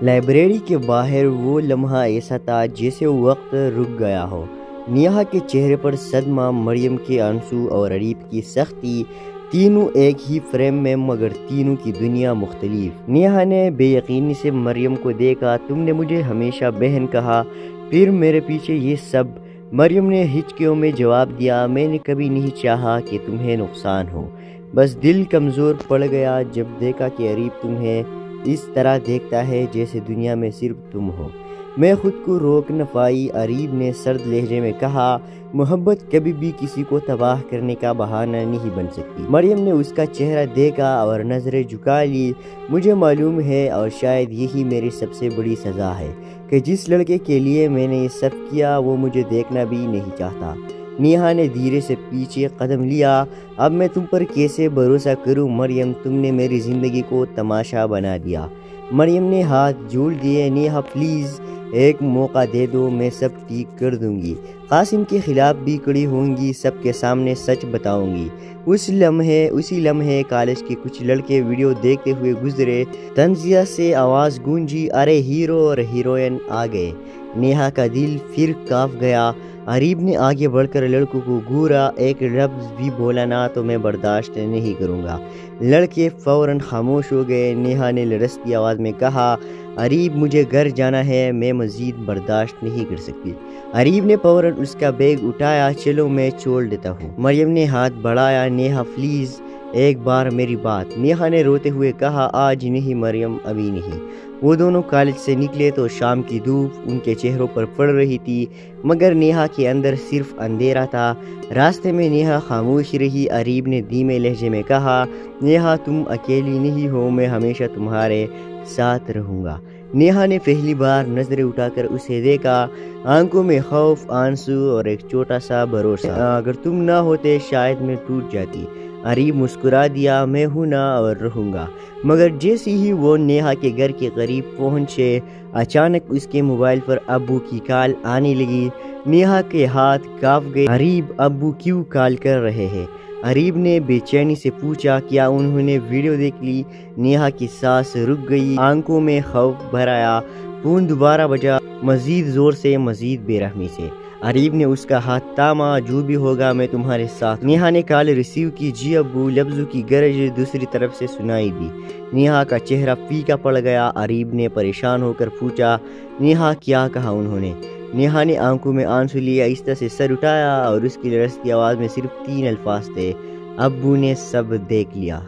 لائبریری کے باہر وہ لمحہ ایسا تھا جیسے وقت رک گیا ہو۔ نیہا کے چہرے پر صدمہ، مریم کے آنسو اور عریب کی سختی، تینوں ایک ہی فریم میں مگر تینوں کی دنیا مختلف۔ نیہا نے بے یقینی سے مریم کو دیکھا، تم نے مجھے ہمیشہ بہن کہا، پھر میرے پیچھے یہ سب؟ مریم نے ہچکیوں میں جواب دیا، میں نے کبھی نہیں چاہا کہ تمہیں نقصان ہو، بس دل کمزور پڑ گیا جب دیکھا کہ عریب تمہیں اس طرح دیکھتا ہے جیسے دنیا میں صرف تم ہو۔ میں خود کو روک نہ پائی۔ عریب نے سرد لہجے میں کہا، محبت کبھی بھی کسی کو تباہ کرنے کا بہانہ نہیں بن سکتی۔ مریم نے اس کا چہرہ دیکھا اور نظریں جھکا لی۔ مجھے معلوم ہے اور شاید یہی میری سب سے بڑی سزا ہے کہ جس لڑکے کے لیے میں نے یہ سب کیا وہ مجھے دیکھنا بھی نہیں چاہتا۔ نیہا نے دھیرے سے پیچھے قدم لیا۔ اب میں تم پر کیسے بھروسہ کروں مریم؟ تم نے میری زندگی کو تماشا بنا دیا۔ مریم نے ہاتھ جوڑ دیے۔ نیہا پلیز ایک موقع دے دو، میں سب ٹھیک کر دوں گی۔ قاسم کے خلاف بھی کڑی ہوں گی، سب کے سامنے سچ بتاؤں گی۔ اسی لمحے کالج کے کچھ لڑکے ویڈیو دیکھتے ہوئے گزرے۔ تنزیہ سے آواز گونجی، ارے ہیرو اور ہیروئن آ گئے۔ نیہا کا دل پھر کانپ گیا۔ عریب نے آگے بڑھ کر لڑکوں کو گورا، ایک لفظ بھی بولا نہ تو میں برداشت نہیں کروں گا۔ لڑکے فوراً خاموش ہو گئے۔ نیہا نے لرزتی آواز میں کہا، عریب مجھے گھر جانا ہے، میں مزید برداشت نہیں کر سکتی۔ عریب نے فوراً اس کا بیگ اٹھایا، چلو میں چھوڑ دیتا ہوں۔ مریم نے ہاتھ بڑھایا، نیہا پلیز ایک بار میری بات۔ نیہا نے روتے ہوئے کہا، آج نہیں مریم، ابھی نہیں۔ وہ دونوں کالج سے نکلے تو شام کی دھوپ ان کے چہروں پر پڑ رہی تھی، مگر نیہا کے اندر صرف اندھیرا تھا۔ راستے میں نیہا خاموش رہی۔ عریب نے دھیمے لہجے میں کہا، نیہا تم اکیلی نہیں ہو، میں ہمیشہ تمہارے ساتھ رہوں گا۔ نیہا نے پہلی بار نظریں اٹھا کر اسے دیکھا، آنکھوں میں خوف، آنسو اور ایک چھوٹا سا بھروسہ۔ اگر تم نہ ہوتے شاید میں ٹوٹ جاتی۔ عریب مسکرا دیا، میں ہوں نا اور رہوں گا۔ مگر جیسے ہی وہ نیہا کے گھر کے قریب پہنچے، اچانک اس کے موبائل پر ابو کی کال آنے لگی۔ نیہا کے ہاتھ کانپ گئے۔ عریب ابو کیوں کال کر رہے ہیں؟ عریب نے بے چینی سے پوچھا، کیا انہوں نے ویڈیو دیکھ لی؟ نیہا کی سانس رک گئی، آنکھوں میں خوف بھر آیا۔ فون دوبارہ بجا، مزید زور سے، مزید بے رحمی سے۔ عریب نے اس کا ہاتھ تھاما، جو بھی ہوگا میں تمہارے ساتھ۔ نیہا نے کال ریسیو کی، جی ابو، لفظوں کی گرج دوسری طرف سے سنائی دی۔ نیہا کا چہرہ پھیکا پڑ گیا۔ عریب نے پریشان ہو کر پوچھا، نیہا کیا کہا انہوں نے؟ نیہا نے آنکھوں میں آنسو لیے آہستہ سے سر اٹھایا اور اس کی لرزتی آواز میں صرف 3 الفاظ تھے، ابو نے سب دیکھ لیا۔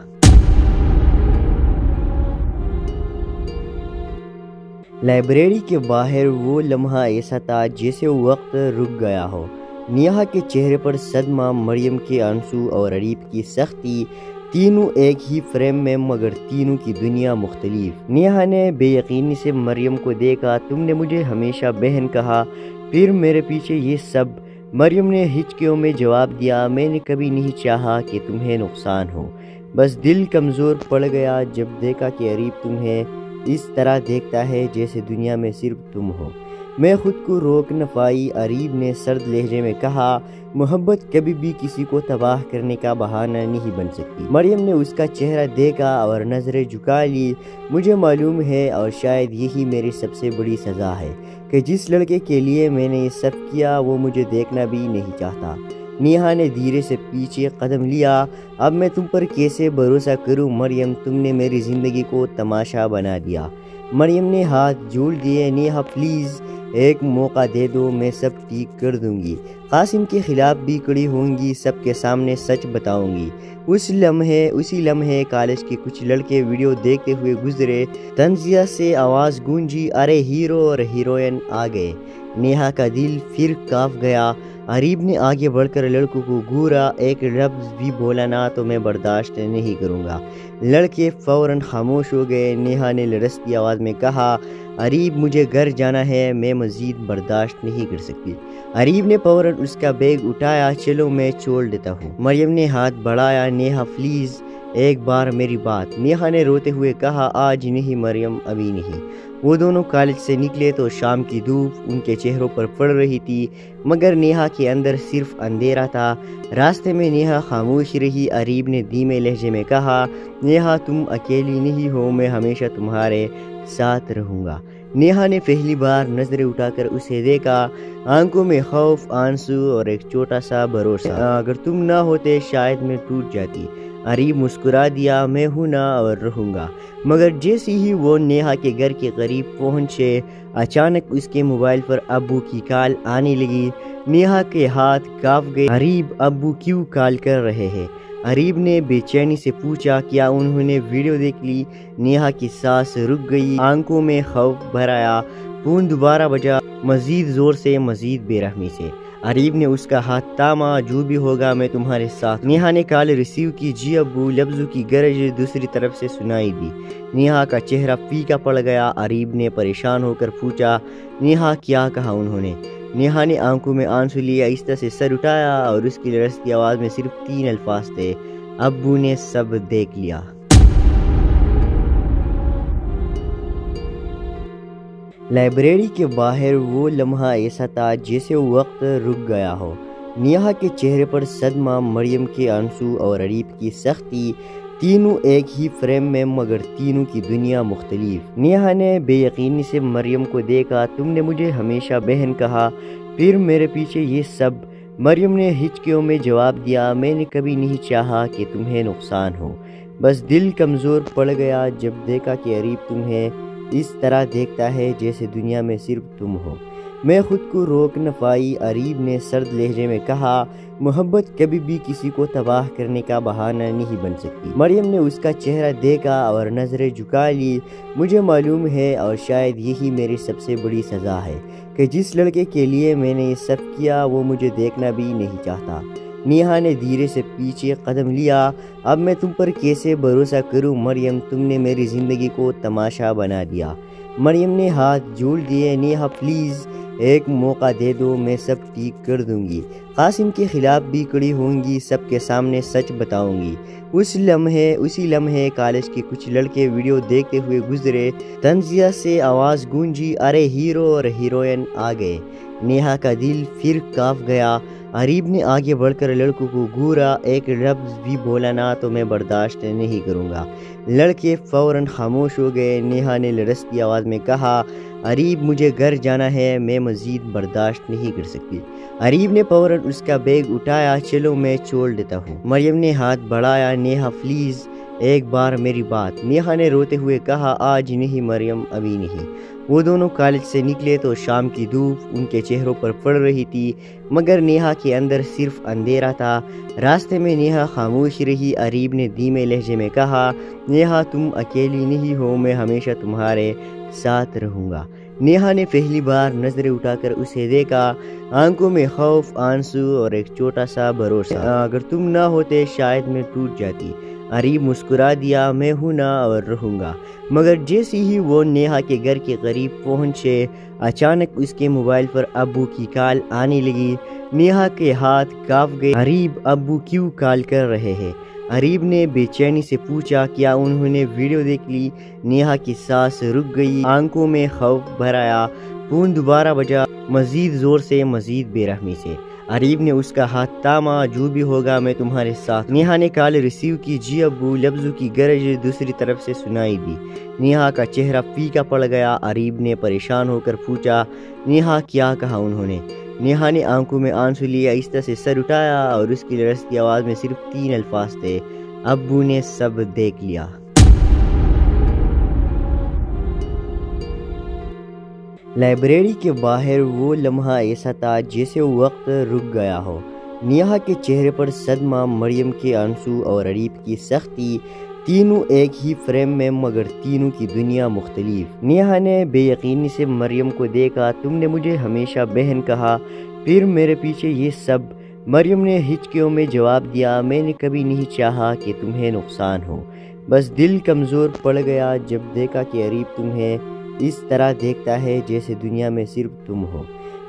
لائبریری کے باہر وہ لمحہ ایسا تھا جیسے وقت رک گیا ہو۔ نیہا کے چہرے پر صدمہ، مریم کے آنسو اور عریب کی سختی، تینوں ایک ہی فریم میں مگر تینوں کی دنیا مختلف۔ نیہا نے بے یقینی سے مریم کو دیکھا، تم نے مجھے ہمیشہ بہن کہا، پھر میرے پیچھے یہ سب؟ مریم نے ہچکیوں میں جواب دیا، میں نے کبھی نہیں چاہا کہ تمہیں نقصان ہو، بس دل کمزور پڑ گیا جب دیکھا کہ عریب تمہیں اس طرح دیکھتا ہے جیسے دنیا میں صرف تم ہو۔ میں خود کو روک نہ پائی۔ عریب نے سرد لہجے میں کہا، محبت کبھی بھی کسی کو تباہ کرنے کا بہانہ نہیں بن سکتی۔ مریم نے اس کا چہرہ دیکھا اور نظریں جھکا لی، مجھے معلوم ہے اور شاید یہی میری سب سے بڑی سزا ہے کہ جس لڑکے کے لیے میں نے یہ سب کیا وہ مجھے دیکھنا بھی نہیں چاہتا۔ نیہا نے دھیرے سے پیچھے قدم لیا، اب میں تم پر کیسے بھروسہ کروں مریم، تم نے میری زندگی کو تماشا بنا دیا۔ مریم نے ہاتھ جوڑ دیے، نیہا پلیز ایک موقع دے دو، میں سب ٹھیک کر دوں گی، قاسم کے خلاف بھی کڑی ہوں گی، سب کے سامنے سچ بتاؤں گی۔ اسی لمحے کالج کے کچھ لڑکے ویڈیو دیکھتے ہوئے گزرے، تنزیہ سے آواز گونجی، ارے ہیرو اور ہیروئن آ گئے۔ نیہا کا دل پھر کانپ گیا۔ عریب نے آگے بڑھ کر لڑکوں کو گورا، ایک لفظ بھی بولا نہ تو میں برداشت نہیں کروں گا۔ لڑکے فوراً خاموش ہو گئے۔ نیہا نے لرزتی آواز میں کہا، عریب مجھے گھر جانا ہے، میں مزید برداشت نہیں کر سکتی۔ عریب نے فوراً اس کا بیگ اٹھایا، چلو میں چھوڑ دیتا ہوں۔ مریم نے ہاتھ بڑھایا، نیہا پلیز ایک بار میری بات۔ نیہا نے روتے ہوئے کہا، آج نہیں مریم، ابھی نہیں۔ وہ دونوں کالج سے نکلے تو شام کی دھوپ ان کے چہروں پر پڑ رہی تھی، مگر نیہا کے اندر صرف اندھیرا تھا۔ راستے میں نیہا خاموش رہی۔ عریب نے دھیمے لہجے میں کہا، نیہا تم اکیلی نہیں ہو، میں ہمیشہ تمہارے ساتھ رہوں گا۔ نیہا نے پہلی بار نظریں اٹھا کر اسے دیکھا، آنکھوں میں خوف، آنسو اور ایک چھوٹا سا بھروسہ۔ اگر تم نہ ہوتے شاید میں ٹوٹ جاتی۔ عریب مسکرا دیا، میں ہوں نا اور رہوں گا۔ مگر جیسے ہی وہ نیہا کے گھر کے قریب پہنچے، اچانک اس کے موبائل پر ابو کی کال آنے لگی۔ نیہا کے ہاتھ کانپ گئے۔ عریب ابو کیوں کال کر رہے ہیں؟ عریب نے بے چینی سے پوچھا، کیا انہوں نے ویڈیو دیکھ لی؟ نیہا کی سانس رک گئی، آنکھوں میں خوف بھر آیا۔ فون دوبارہ بجا، مزید زور سے، مزید بے رحمی سے۔ عریب نے اس کا ہاتھ تھاما، جو بھی ہوگا میں تمہارے ساتھ۔ نیہا نے کال ریسیو کی، جی ابو، لفظوں کی گرج دوسری طرف سے سنائی دی۔ نیہا کا چہرہ پھیکا پڑ گیا۔ عریب نے پریشان ہو کر پوچھا، نیہا کیا کہا انہوں نے؟ نیہا نے آنکھوں میں آنسو لیے آہستہ سے سر اٹھایا اور اس کی لرزتی آواز میں صرف 3 الفاظ تھے، ابو نے سب دیکھ لیا۔ لائبریری کے باہر وہ لمحہ ایسا تھا جیسے وقت رک گیا ہو۔ نیہا کے چہرے پر صدمہ، مریم کے آنسو اور عریب کی سختی، تینوں ایک ہی فریم میں مگر تینوں کی دنیا مختلف۔ نیہا نے بے یقینی سے مریم کو دیکھا، تم نے مجھے ہمیشہ بہن کہا، پھر میرے پیچھے یہ سب؟ مریم نے ہچکیوں میں جواب دیا، میں نے کبھی نہیں چاہا کہ تمہیں نقصان ہو، بس دل کمزور پڑ گیا جب دیکھا کہ اریب تمہیں اس طرح دیکھتا ہے جیسے دنیا میں صرف تم ہو۔ میں خود کو روک نہ پائی۔ اریب نے سرد لہجے میں کہا، محبت کبھی بھی کسی کو تباہ کرنے کا بہانہ نہیں بن سکتی۔ مریم نے اس کا چہرہ دیکھا اور نظریں جھکا لی۔ مجھے معلوم ہے اور شاید یہی میری سب سے بڑی سزا ہے کہ جس لڑکے کے لیے میں نے یہ سب کیا وہ مجھے دیکھنا بھی نہیں چاہتا۔ نیہا نے دھیرے سے پیچھے قدم لیا۔ اب میں تم پر کیسے بھروسہ کروں مریم، تم نے میری زندگی کو تماشا بنا دیا۔ مریم نے ہاتھ جوڑ دیے۔ نیہا پلیز ایک موقع دے دو، میں سب ٹھیک کر دوں گی، قاسم کے خلاف بھی کڑی ہوں گی، سب کے سامنے سچ بتاؤں گی۔ اسی لمحے کالج کے کچھ لڑکے ویڈیو دیکھتے ہوئے گزرے۔ تنزیہ سے آواز گونجی، ارے ہیرو اور ہیروئن آ گئے۔ نیہا کا دل پھر کانپ گیا۔ اریب نے آگے بڑھ کر لڑکوں کو گھورا، ایک لفظ بھی بولا نہ تو میں برداشت نہیں کروں گا۔ لڑکے فوراً خاموش ہو گئے۔ نیہا نے لرزتی آواز میں کہا، اریب مجھے گھر جانا ہے، میں مزید برداشت نہیں کر سکتی۔ اریب نے فوراً اس کا بیگ اٹھایا، چلو میں چھوڑ دیتا ہوں۔ مریم نے ہاتھ بڑھایا، نیہا پلیز ایک بار میری بات۔ نیہا نے روتے ہوئے کہا، آج نہیں مریم، ابھی نہیں۔ وہ دونوں کالج سے نکلے تو شام کی دھوپ ان کے چہروں پر پڑ رہی تھی، مگر نیہا کے اندر صرف اندھیرا تھا۔ راستے میں نیہا خاموش رہی۔ اریب نے دھیمے لہجے میں کہا، نیہا تم اکیلی نہیں ہو، میں ہمیشہ تمہارے ساتھ رہوں گا۔ نیہا نے پہلی بار نظریں اٹھا کر اسے دیکھا، آنکھوں میں خوف، آنسو اور ایک چھوٹا سا بھروسہ۔ اگر تم نہ ہوتے شاید میں ٹوٹ جاتی۔ اریب مسکرا دیا، میں ہوں نا اور رہوں گا۔ مگر جیسے ہی وہ نیہا کے گھر کے قریب پہنچے، اچانک اس کے موبائل پر ابو کی کال آنے لگی۔ نیہا کے ہاتھ کانپ گئے۔ اریب ابو کیوں کال کر رہے ہیں؟ اریب نے بے چینی سے پوچھا، کیا انہوں نے ویڈیو دیکھ لی؟ نیہا کی سانس رک گئی، آنکھوں میں خوف بھر آیا۔ فون دوبارہ بجا، مزید زور سے، مزید بے رحمی سے۔ اریب نے اس کا ہاتھ تھاما، جو بھی ہوگا میں تمہارے ساتھ۔ نیہا نے کال ریسیو کی، جی ابو، لفظوں کی گرج دوسری طرف سے سنائی دی۔ نیہا کا چہرہ پھیکا پڑ گیا۔ اریب نے پریشان ہو کر پوچھا، نیہا کیا کہا انہوں نے؟ نیہا نے آنکھوں میں آنسو لیے، آہستہ سے سر اٹھایا اور اس کی لرزتی آواز میں صرف 3 الفاظ تھے، ابو نے سب دیکھ لیا۔ لائبریری کے باہر وہ لمحہ ایسا تھا جیسے وقت رک گیا ہو۔ نیہا کے چہرے پر صدمہ، مریم کے آنسو اور اریب کی سختی، تینوں ایک ہی فریم میں مگر تینوں کی دنیا مختلف۔ نیہا نے بے یقینی سے مریم کو دیکھا، تم نے مجھے ہمیشہ بہن کہا، پھر میرے پیچھے یہ سب؟ مریم نے ہچکیوں میں جواب دیا، میں نے کبھی نہیں چاہا کہ تمہیں نقصان ہو، بس دل کمزور پڑ گیا جب دیکھا کہ اریب تمہیں اس طرح دیکھتا ہے جیسے دنیا میں صرف تم ہو۔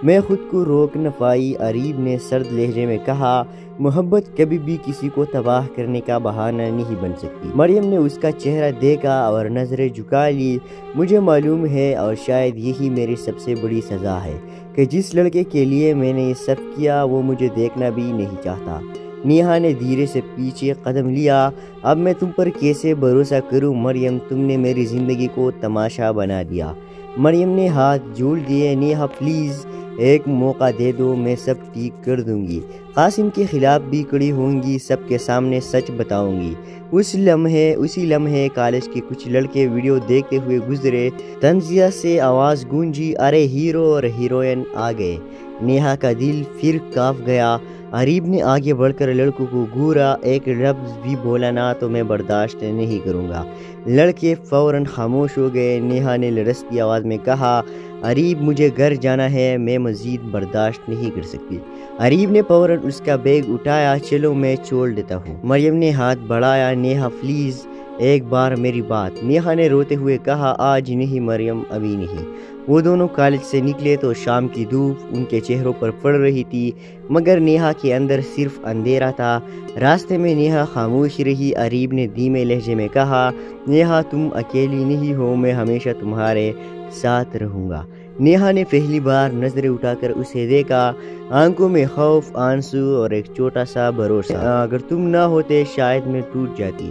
میں خود کو روک نہ پائی۔ اریب نے سرد لہجے میں کہا، محبت کبھی بھی کسی کو تباہ کرنے کا بہانہ نہیں بن سکتی۔ مریم نے اس کا چہرہ دیکھا اور نظریں جھکا لی۔ مجھے معلوم ہے اور شاید یہی میری سب سے بڑی سزا ہے کہ جس لڑکے کے لیے میں نے یہ سب کیا وہ مجھے دیکھنا بھی نہیں چاہتا۔ نیہا نے دھیرے سے پیچھے قدم لیا۔ اب میں تم پر کیسے بھروسہ کروں مریم، تم نے میری زندگی کو تماشا بنا دیا۔ مریم نے ہاتھ جوڑ دیے۔ نیہا پلیز ایک موقع دے دو، میں سب ٹھیک کر دوں گی، قاسم کے خلاف بھی کڑی ہوں گی، سب کے سامنے سچ بتاؤں گی۔ اسی لمحے کالج کے کچھ لڑکے ویڈیو دیکھتے ہوئے گزرے۔ تنزیہ سے آواز گونجی، ارے ہیرو اور ہیروئن آ گئے۔ نیہا کا دل پھر کانپ گیا۔ اریب نے آگے بڑھ کر لڑکوں کو گھورا، ایک لفظ بھی بولا نہ تو میں برداشت نہیں کروں گا۔ لڑکے فوراً خاموش ہو گئے۔ نیہا نے لرزتی آواز میں کہا، اریب مجھے گھر جانا ہے، میں مزید برداشت نہیں کر سکتی۔ اریب نے فوراً اس کا بیگ اٹھایا، چلو میں چھوڑ دیتا ہوں۔ مریم نے ہاتھ بڑھایا، نیہا پلیز ایک بار میری بات۔ نیہا نے روتے ہوئے کہا، آج نہیں مریم، ابھی نہیں۔ وہ دونوں کالج سے نکلے تو شام کی دھوپ ان کے چہروں پر پڑ رہی تھی، مگر نیہا کے اندر صرف اندھیرا تھا۔ راستے میں نیہا خاموش رہی۔ اریب نے دھیمے لہجے میں کہا، نیہا تم اکیلی نہیں ہو، میں ہمیشہ تمہارے ساتھ رہوں گا۔ نیہا نے پہلی بار نظریں اٹھا کر اسے دیکھا، آنکھوں میں خوف، آنسو اور ایک چھوٹا سا بھروسہ۔ اگر تم نہ ہوتے شاید میں ٹوٹ جاتی۔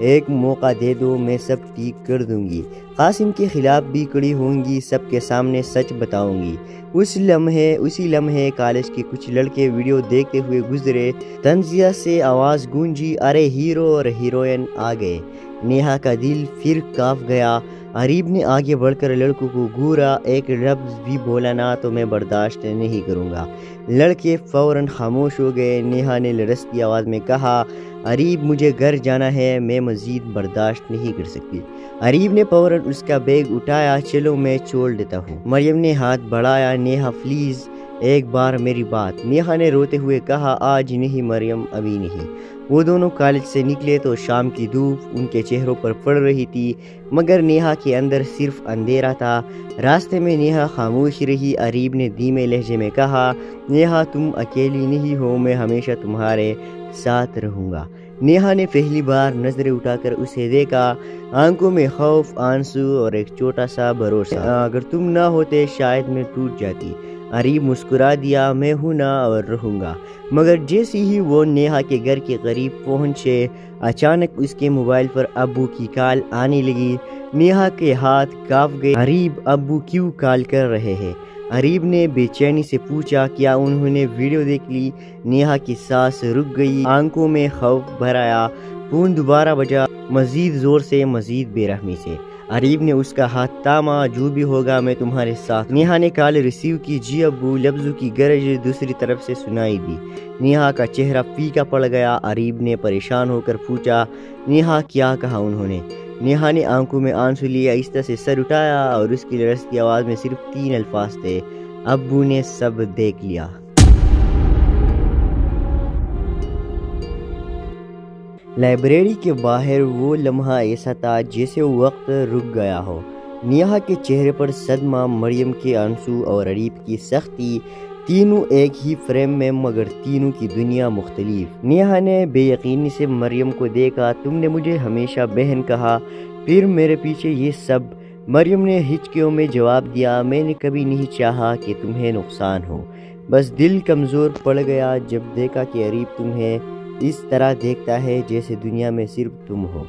ایک موقع دے دو، میں سب ٹھیک کر دوں گی۔ قاسم کے خلاف بھی کڑی ہوں گی، سب کے سامنے سچ بتاؤں گی۔ اسی لمحے کالج کے کچھ لڑکے ویڈیو دیکھتے ہوئے گزرے۔ تنزیہ سے آواز گونجی، ارے ہیرو اور ہیروئن آ گئے۔ نیہا کا دل پھر کانپ گیا۔ عریب نے آگے بڑھ کر لڑکوں کو گھورا، ایک لفظ بھی بولا نہ تو میں برداشت نہیں کروں گا۔ لڑکے فوراً خاموش ہو گئے۔ نیہا نے لرزتی آواز میں کہا، عریب مجھے گھر جانا ہے، میں مزید برداشت نہیں کر سکتی۔ عریب نے فوراً اس کا بیگ اٹھایا، چلو میں چھوڑ دیتا ہوں۔ مریم نے ہاتھ بڑھایا، نیہا پلیز ایک بار میری بات۔ نیہا نے روتے ہوئے کہا، آج نہیں مریم، ابھی نہیں۔ وہ دونوں کالج سے نکلے تو شام کی دھوپ ان کے چہروں پر پڑ رہی تھی، مگر نیہا کے اندر صرف اندھیرا تھا۔ راستے میں نیہا خاموش رہی۔ عریب نے دھیمے لہجے میں کہا، نیہا تم اکیلی نہیں ہو، میں ہمیشہ تمہارے ساتھ رہوں گا۔ نیہا نے پہلی بار نظریں اٹھا کر اسے دیکھا، آنکھوں میں خوف، آنسو اور ایک چھوٹا سا بھروسہ۔ اگر تم نہ ہوتے شاید میں ٹوٹ جاتی۔ عریب مسکرا دیا، میں ہوں نا اور رہوں گا۔ مگر جیسے ہی وہ نیہا کے گھر کے قریب پہنچے، اچانک اس کے موبائل پر ابو کی کال آنے لگی۔ نیہا کے ہاتھ کانپ گئے۔ عریب ابو کیوں کال کر رہے ہیں؟ عریب نے بے چینی سے پوچھا، کیا انہوں نے ویڈیو دیکھ لی؟ نیہا کی سانس رک گئی، آنکھوں میں خوف بھر آیا۔ فون دوبارہ بجا، مزید زور سے، مزید بے رحمی سے۔ عریب نے اس کا ہاتھ تھاما، جو بھی ہوگا میں تمہارے ساتھ۔ نیہا نے کال ریسیو کی، جی ابو، لفظوں کی گرج دوسری طرف سے سنائی دی۔ نیہا کا چہرہ پھیکا پڑ گیا۔ عریب نے پریشان ہو کر پوچھا، نیہا کیا کہا انہوں نے؟ نیہا نے آنکھوں میں آنسو لیے آہستہ سے سر اٹھایا اور اس کی لرزتی آواز میں صرف 3 الفاظ تھے، ابو نے سب دیکھ لیا۔ لائبریری کے باہر وہ لمحہ ایسا تھا جیسے وقت رک گیا ہو۔ نیہا کے چہرے پر صدمہ، مریم کے آنسو اور عریب کی سختی، تینوں ایک ہی فریم میں مگر تینوں کی دنیا مختلف۔ نیہا نے بے یقینی سے مریم کو دیکھا، تم نے مجھے ہمیشہ بہن کہا، پھر میرے پیچھے یہ سب۔ مریم نے ہچکیوں میں جواب دیا، میں نے کبھی نہیں چاہا کہ تمہیں نقصان ہو، بس دل کمزور پڑ گیا جب دیکھا کہ عریب تمہیں اس طرح دیکھتا ہے جیسے دنیا میں صرف تم ہو۔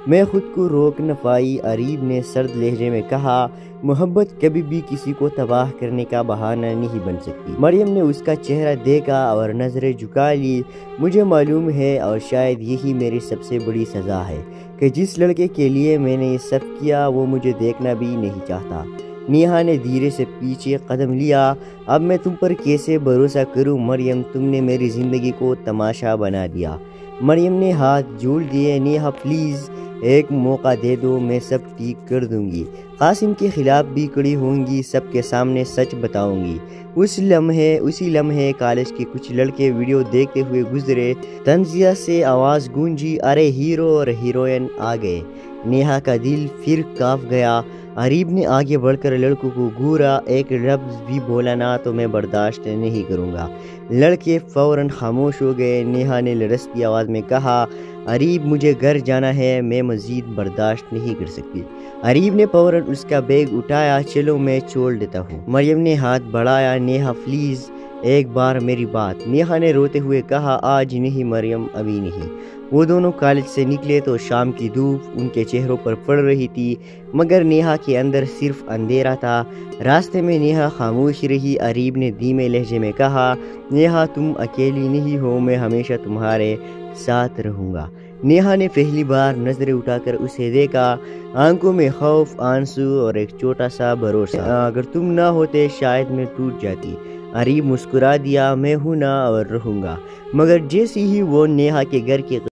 میں خود کو روک نہ پائی۔ عریب نے سرد لہجے میں کہا، محبت کبھی بھی کسی کو تباہ کرنے کا بہانہ نہیں بن سکتی۔ مریم نے اس کا چہرہ دیکھا اور نظریں جھکا لی۔ مجھے معلوم ہے اور شاید یہی میری سب سے بڑی سزا ہے کہ جس لڑکے کے لیے میں نے یہ سب کیا وہ مجھے دیکھنا بھی نہیں چاہتا۔ نیہا نے دھیرے سے پیچھے قدم لیا، اب میں تم پر کیسے بھروسہ کروں مریم، تم نے میری زندگی کو تماشا بنا دیا۔ مریم نے ہاتھ جوڑ دیے، نیہا پلیز ایک موقع دے دو، میں سب ٹھیک کر دوں گی۔ قاسم کے خلاف بھی کڑی ہوں گی، سب کے سامنے سچ بتاؤں گی۔ اسی لمحے کالج کے کچھ لڑکے ویڈیو دیکھتے ہوئے گزرے۔ تنزیہ سے آواز گونجی، ارے ہیرو اور ہیروئن آ گئے۔ نیہا کا دل پھر کانپ گیا۔ عریب نے آگے بڑھ کر لڑکوں کو گھورا، ایک لفظ بھی بولا نہ تو میں برداشت نہیں کروں گا۔ لڑکے فوراً خاموش ہو گئے۔ نیہا نے لرزتی آواز میں کہا، عریب مجھے گھر جانا ہے، میں مزید برداشت نہیں کر سکتی۔ عریب نے فوراً اس کا بیگ اٹھایا، چلو میں چھوڑ دیتا ہوں۔ مریم نے ہاتھ بڑھایا، نیہا پلیز ایک بار میری بات۔ نیہا نے روتے ہوئے کہا، آج نہیں مریم، ابھی نہیں۔ وہ دونوں کالج سے نکلے تو شام کی دھوپ ان کے چہروں پر پڑ رہی تھی، مگر نیہا کے اندر صرف اندھیرا تھا۔ راستے میں نیہا خاموش رہی۔ عریب نے دھیمے لہجے میں کہا، نیہا تم اکیلی نہیں ہو، میں ہمیشہ تمہارے ساتھ رہوں گا۔ نیہا نے پہلی بار نظریں اٹھا کر اسے دیکھا، آنکھوں میں خوف، آنسو اور ایک چھوٹا سا بھروسہ۔ اگر تم نہ ہوتے شاید میں ٹوٹ جاتی۔ عریب مسکرا دیا، میں ہوں نا اور رہوں گا۔ مگر جیسے ہی وہ نیہا کے گھر کے